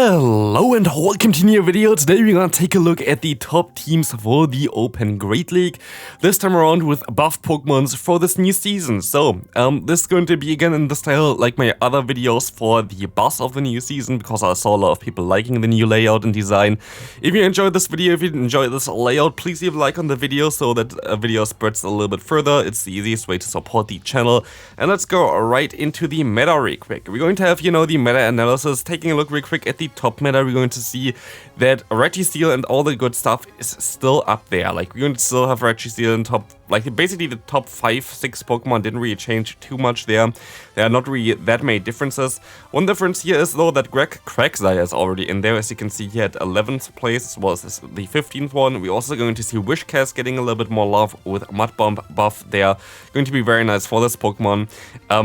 Hello and welcome to a new video. Today we're gonna take a look at the top teams for the Open Great League. This time around with buffed Pokemons for this new season. So, this is going to be again in the style like my other videos for the boss of the new season, because I saw a lot of people liking the new layout and design. If you enjoyed this video, if you enjoyed this layout, please leave a like on the video so that a video spreads a little bit further. It's the easiest way to support the channel. And let's go right into the meta real quick. We're going to have, the meta analysis, taking a look real quick at the top meta. We're going to see that Registeel and all the good stuff is still up there. Like, we're going to still have Registeel in top, like basically the top 5-6 Pokemon didn't really change too much there. There are not really that many differences. One difference here is though that Quagsire is already in there, as you can see here at 11th place, was the 15th one. We're also going to see Wishcast getting a little bit more love with Mud Bomb buff there. Going to be very nice for this Pokemon.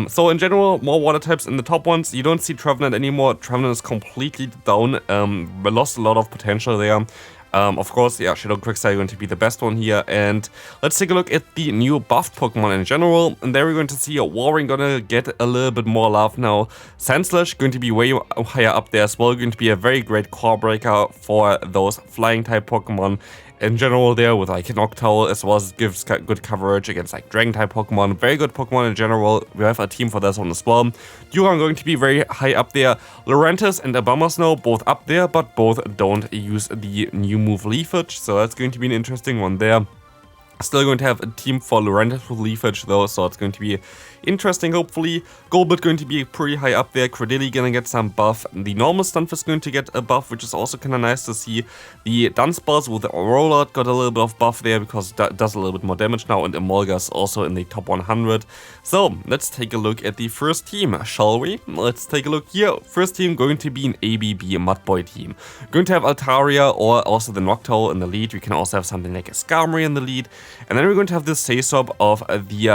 So in general, more water types in the top ones. You don't see Trevenant anymore. Trevenant is completely down. We lost a lot of potential there. Of course, yeah, Shadow Quagsire going to be the best one here. And let's take a look at the new buffed Pokemon in general. And there we're going to see a Warring gonna get a little bit more love now. Sandslash going to be way higher up there as well. Going to be a very great core breaker for those flying type Pokemon. In general there with like Noctowl, as well as gives good coverage against like Dragon type Pokemon. Very good Pokemon in general. We have a team for this one as well. Dugong going to be very high up there. Lurantis and Abomasnow both up there, but both don't use the new move Leafage, so that's going to be an interesting one there. Still going to have a team for Lurantis with Leafage though, so it's going to be interesting hopefully. Golbat going to be pretty high up there. Credilli gonna get some buff. The normal Stunfisk going to get a buff, which is also kind of nice to see. The Dunsparce with the Rollout got a little bit of buff there because that does a little bit more damage now, and Emolga's also in the top 100. So let's take a look at the first team, shall we? Let's take a look here. First team going to be an ABB Mudboy team. Going to have Altaria or also the Noctowl in the lead. We can also have something like a Skarmory in the lead. And then we're going to have this Sasop of the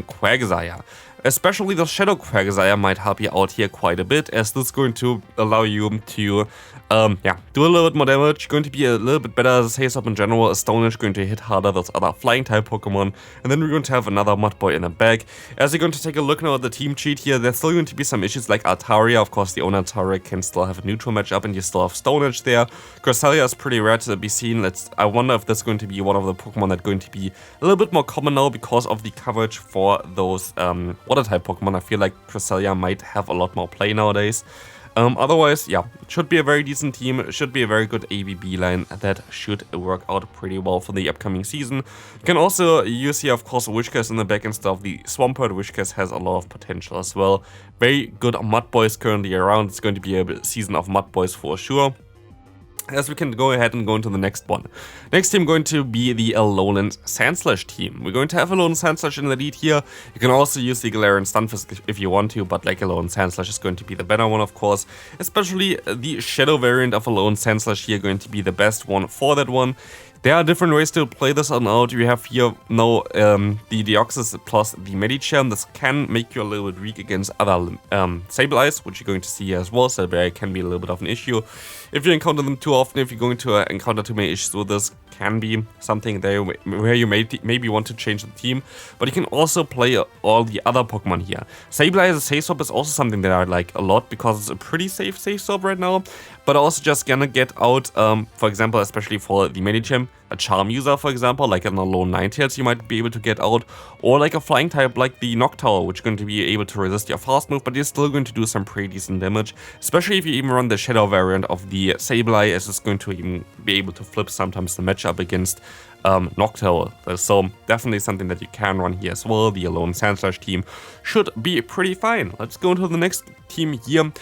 Quagsire. Especially the Shadow Quagsire might help you out here quite a bit, as this is going to allow you to do a little bit more damage. Going to be a little bit better as a Sasop in general. Astonish going to hit harder those other flying type Pokemon. And then we're going to have another Mudboy in the back. As you're going to take a look now at the team cheat here, there's still going to be some issues like Altaria. Of course, the owner Altaria can still have a neutral matchup, and you still have Stonehenge there. Cresselia is pretty rare to be seen. I wonder if this is going to be one of the Pokemon that's going to be a little bit more common now because of the coverage for those water type Pokemon. I feel like Cresselia might have a lot more play nowadays. Otherwise, yeah, it should be a very decent team. It should be a very good ABB line that should work out pretty well for the upcoming season. You can also use here, of course, Wishcast in the back instead of the Swampert. Wishcast has a lot of potential as well. Very good Mudboys currently around. It's going to be a season of Mudboys for sure. As we can go ahead and go into the next one. Next team going to be the Alolan Sandslash team. We're going to have Alolan Sandslash in the lead here. You can also use the Galarian Stunfisk if you want to, but like Alolan Sandslash is going to be the better one, of course. Especially the Shadow variant of Alolan Sandslash here going to be the best one for that one. There are different ways to play this on out. You have here now the Deoxys plus the Medicham. This can make you a little bit weak against other Sableyes, which you're going to see here as well. Sableye can be a little bit of an issue. If you encounter them too often, if you're going to encounter too many issues with this, can be something there where you maybe want to change the team. But you can also play all the other Pokemon here. Sableye as a safe swap is also something that I like a lot because it's a pretty safe swap right now. But also just gonna get out, for example, especially for the Medicham, a Charm user, for example, like an Alolan Ninetales you might be able to get out, or like a flying type like the Noctowl, which is going to be able to resist your fast move, but you're still going to do some pretty decent damage, especially if you even run the Shadow variant of the Sableye, as it's going to even be able to flip sometimes the matchup against Noctowl. So definitely something that you can run here as well. The Alolan Sandslash team should be pretty fine. Let's go into the next team here.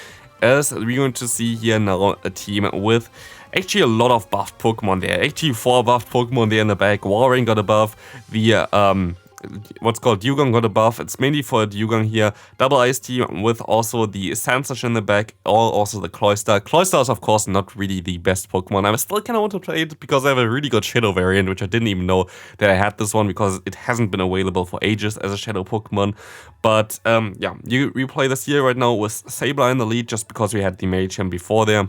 As we're going to see here now a team with actually a lot of buffed Pokemon there. Actually 4 buffed Pokemon there in the back. Warring got a buff. The what's called Dugong got a buff. It's mainly for Dugong here. Double Ice team with also the Sandslash in the back, or also the Cloyster. Cloyster is of course not really the best Pokemon. I still kind of want to play it because I have a really good Shadow variant, which I didn't even know that I had this one because it hasn't been available for ages as a Shadow Pokemon. But yeah, we play this here right now with Sableye in the lead just because we had the Medicham before there.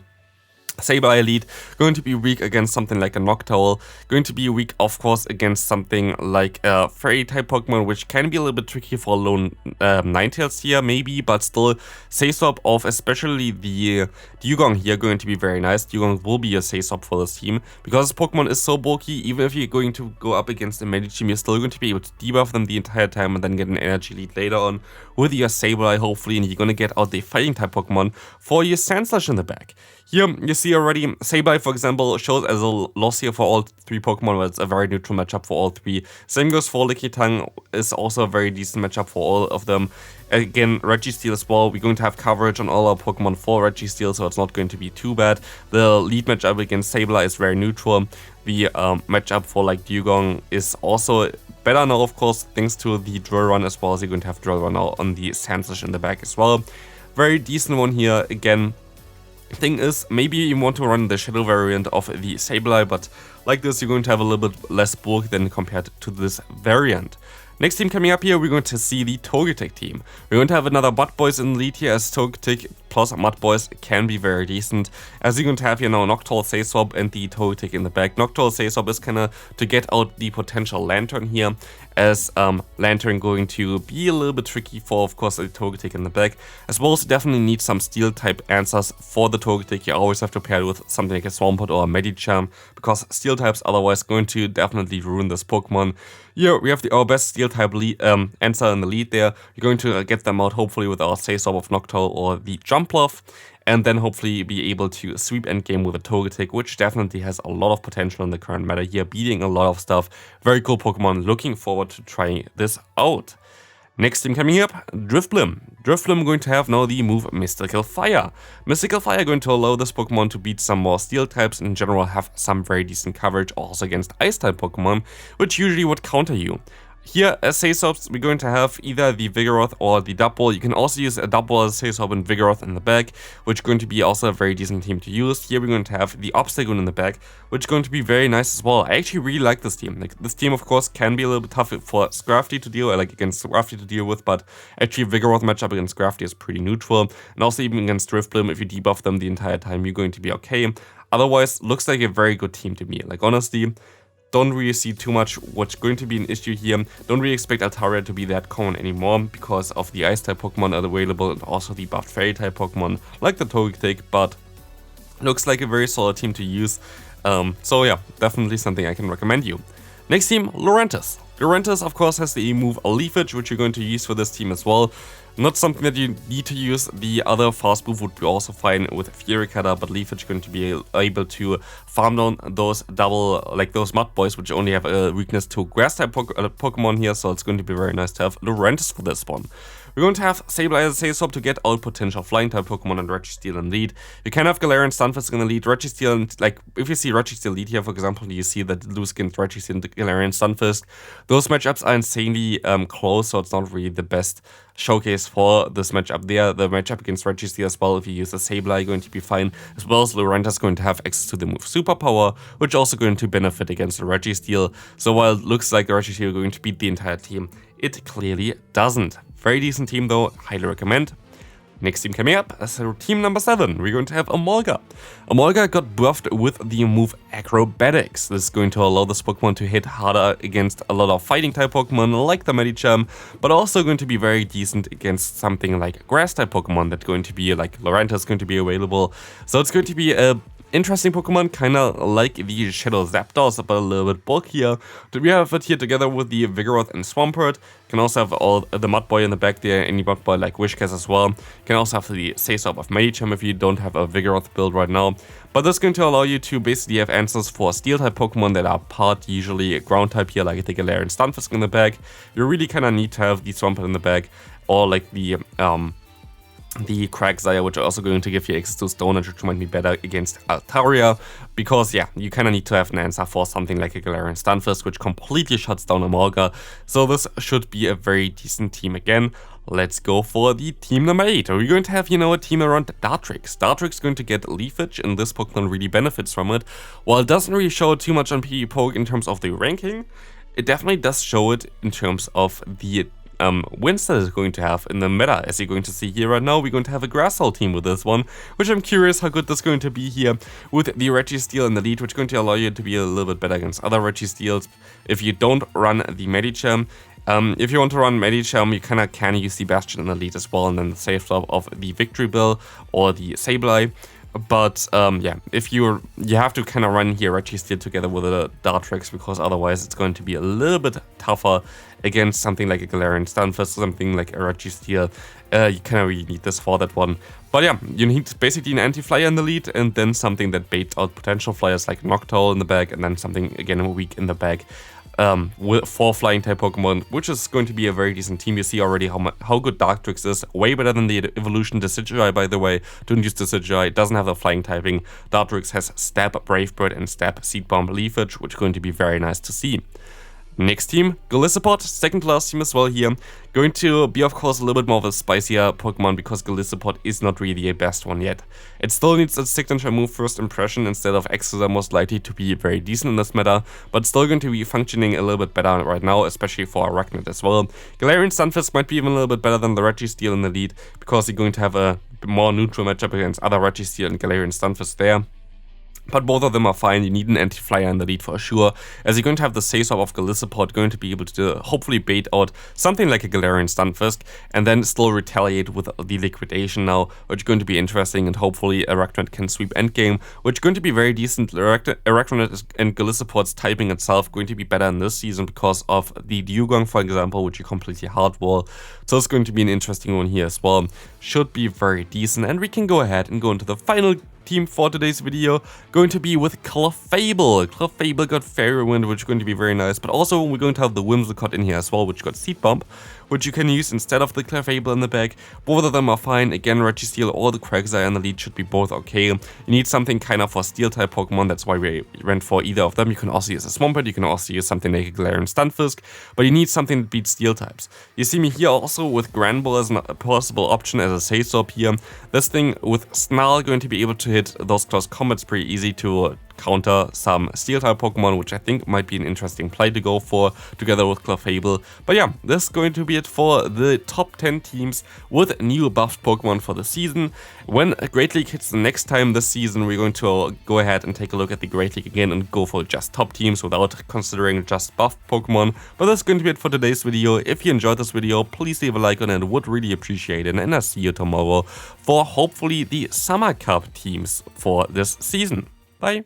Sableye Elite, going to be weak against something like a Noctowl, going to be weak of course against something like a Fairy type Pokemon, which can be a little bit tricky for lone Ninetales here maybe, but still Say Swap of especially the Dugong here going to be very nice. Dugong will be a Say Swap for this team, because this Pokemon is so bulky, even if you're going to go up against a Medichim, you're still going to be able to debuff them the entire time and then get an energy lead later on with your Sableye hopefully, and you're going to get out the fighting type Pokemon for your Sandslash in the back. Here you see already Sableye, for example, shows as a loss here for all three Pokemon, but it's a very neutral matchup for all three. Same goes for Lickitung, is also a very decent matchup for all of them. Again, Registeel as well, we're going to have coverage on all our Pokemon for Registeel, so it's not going to be too bad. The lead matchup against Sableye is very neutral. The matchup for like Dugong is also better now, of course, thanks to the Drill Run as well, as you're going to have Drill Run now on the Sandslash in the back as well. Very decent one here, again. Thing is, maybe you want to run the Shadow variant of the Sableye, but like this you're going to have a little bit less bulk than compared to this variant. Next team coming up here, we're going to see the Togetic team. We're going to have another Mud Boys in the lead here, as Togetic plus Mud Boys can be very decent. As you're going to have here now Noctowl, Say Swap and the Togetic in the back. Noctowl, Say Swap is kinda to get out the potential Lantern here, as Lantern going to be a little bit tricky for, of course, the Togetic in the back. As well as you definitely need some Steel type answers for the Togetic. You always have to pair it with something like a Swampert or a Medicham, because Steel types otherwise going to definitely ruin this Pokemon. Here we have our best Steel type answer in the lead there. We're going to get them out hopefully with our Say Swap of Noctowl or the Jumpluff, and then hopefully be able to sweep endgame with a Togetic, which definitely has a lot of potential in the current meta here, beating a lot of stuff. Very cool Pokemon, looking forward to trying this out. Next team coming up, Drifblim. Drifblim going to have now the move Mystical Fire. Mystical Fire going to allow this Pokemon to beat some more Steel types, and in general have some very decent coverage also against Ice type Pokemon, which usually would counter you. Here, as Say Swaps, we're going to have either the Vigoroth or the Double. You can also use a Double as Say Swap and Vigoroth in the back, which is going to be also a very decent team to use. Here we're going to have the Obstagoon in the back, which is going to be very nice as well. I actually really like this team. Like, this team, of course, can be a little bit tough for Scrafty to deal, like against Scrafty to deal with, but actually Vigoroth matchup against Scrafty is pretty neutral. And also even against Drifblim, if you debuff them the entire time, you're going to be okay. Otherwise, looks like a very good team to me. Like, honestly, don't really see too much what's going to be an issue here. Don't really expect Altaria to be that common anymore because of the Ice type Pokemon are available and also the buffed Fairy type Pokemon like the Togetic, but looks like a very solid team to use. So yeah, definitely something I can recommend you. Next team, Lurantis. Lurantis, of course, has the move Leafage, which you're going to use for this team as well. Not something that you need to use. The other fast move would be also fine with Fury Cutter, but Leafage is going to be able to farm down those those Mud Boys, which only have a weakness to Grass type Pokemon here, so it's going to be very nice to have Lurantis for this one. We're going to have Sableye as a Say Swap to get out potential Flying type Pokemon and Registeel in lead. You can have Galarian Stunfisk in the lead. Registeel, like if you see Registeel lead here, for example, you see that Blue Skin Registeel and Galarian Stunfisk. Those matchups are insanely close, so it's not really the best showcase for this matchup there. The matchup against Registeel as well, if you use a Sableye, going to be fine, as well as Lurantis going to have access to the move Superpower, which also going to benefit against the Registeel. So while it looks like the Registeel going to beat the entire team, it clearly doesn't. Very decent team though, highly recommend. Next team coming up, so team number 7, we're going to have Emolga. Emolga got buffed with the move Acrobatics. This is going to allow this Pokemon to hit harder against a lot of fighting type Pokemon like the Medicham, but also going to be very decent against something like Grass type Pokemon that's going to be like Lurantis going to be available. So it's going to be a interesting Pokemon, kinda like the Shadow Zapdos, but a little bit bulkier. We have it here together with the Vigoroth and Swampert. Can also have all the Mud Boy in the back there, any Mud Boy like Wishcast as well. Can also have the Say Swap of Medicham if you don't have a Vigoroth build right now. But this is going to allow you to basically have answers for Steel type Pokemon that are part usually Ground type here, like the Galarian Stunfisk in the back. You really kinda need to have the Swampert in the back, or like the Quagsire, which are also going to give you access to Stone Edge, which might be better against Altaria, because yeah, you kind of need to have an answer for something like a Galarian Stunfisk, which completely shuts down Emolga. So this should be a very decent team again. Let's go for the team number 8. We're going to have, a team around Dartrix. Dartrix going to get Leafage, and this Pokemon really benefits from it. While it doesn't really show too much on PvPoke in terms of the ranking, it definitely does show it in terms of the wins that it's going to have in the meta. As you're going to see here right now, we're going to have a Grassol team with this one, which I'm curious how good that's going to be here with the Registeel in the lead, which is going to allow you to be a little bit better against other Registeels if you don't run the Medicham. If you want to run Medicham, you kind of can use the Bastion in the lead as well, and then the safe swap of the Victory Bill or the Sableye. But yeah, if you have to kind of run here Registeel together with a Dartrix, because otherwise it's going to be a little bit tougher against something like a Galarian Stunfisk or something like a Registeel. You kind of really need this for that one. But yeah, you need basically an anti-flyer in the lead, and then something that baits out potential flyers like Noctowl in the bag, and then something again weak in the bag. With 4 flying type Pokemon, which is going to be a very decent team. You see already how good Dartrix is, way better than the evolution Decidueye, by the way. Don't use Decidueye, it doesn't have the flying typing. Dartrix has Stab, Brave Bird, and Stab, Seed Bomb, Leafage, which is going to be very nice to see. Next team, Golisopod, second to last team as well here. Going to be, of course, a little bit more of a spicier Pokemon because Golisopod is not really a best one yet. It still needs a signature move First Impression instead of Exeter, most likely to be very decent in this meta, but still going to be functioning a little bit better right now, especially for Arachnid as well. Galarian Stunfisk might be even a little bit better than the Registeel in the lead because you're going to have a more neutral matchup against other Registeel and Galarian Stunfisk there. But both of them are fine. You need an anti-flyer in the lead for sure, as you're going to have the Sayswap of Golisopod going to be able to hopefully bait out something like a Galarian Stunfisk and then still retaliate with the Liquidation now, which is going to be interesting, and hopefully Arachnid can sweep endgame, which is going to be very decent. Arachnid and Golisopod's typing itself going to be better in this season because of the Dugong, for example, which you completely hardwall. So it's going to be an interesting one here as well. Should be very decent, and we can go ahead and go into the final team for today's video, going to be with Clefable. Clefable got Fairy Wind, which is going to be very nice, but also we're going to have the Whimsicott in here as well, which got Seed Bomb, which you can use instead of the Clefable in the bag. Both of them are fine. Again, Registeel or the Quagsire in the lead should be both okay. You need something kind of for Steel-type Pokemon, that's why we went for either of them. You can also use a Swampert, you can also use something like a Galarian Stunfisk, but you need something that beats Steel-types. You see me here also with Granbull as a possible option as a Sayswap here. This thing with Snarl going to be able to hit those close combats pretty easy to counter some Steel-type Pokemon, which I think might be an interesting play to go for together with Clefable. But yeah, this is going to be it for the top 10 teams with new buffed Pokemon for the season. When Great League hits the next time this season, we're going to go ahead and take a look at the Great League again and go for just top teams without considering just buffed Pokemon. But that's going to be it for today's video. If you enjoyed this video, please leave a like on it, would really appreciate it, and I'll see you tomorrow for hopefully the Summer Cup teams for this season. Bye!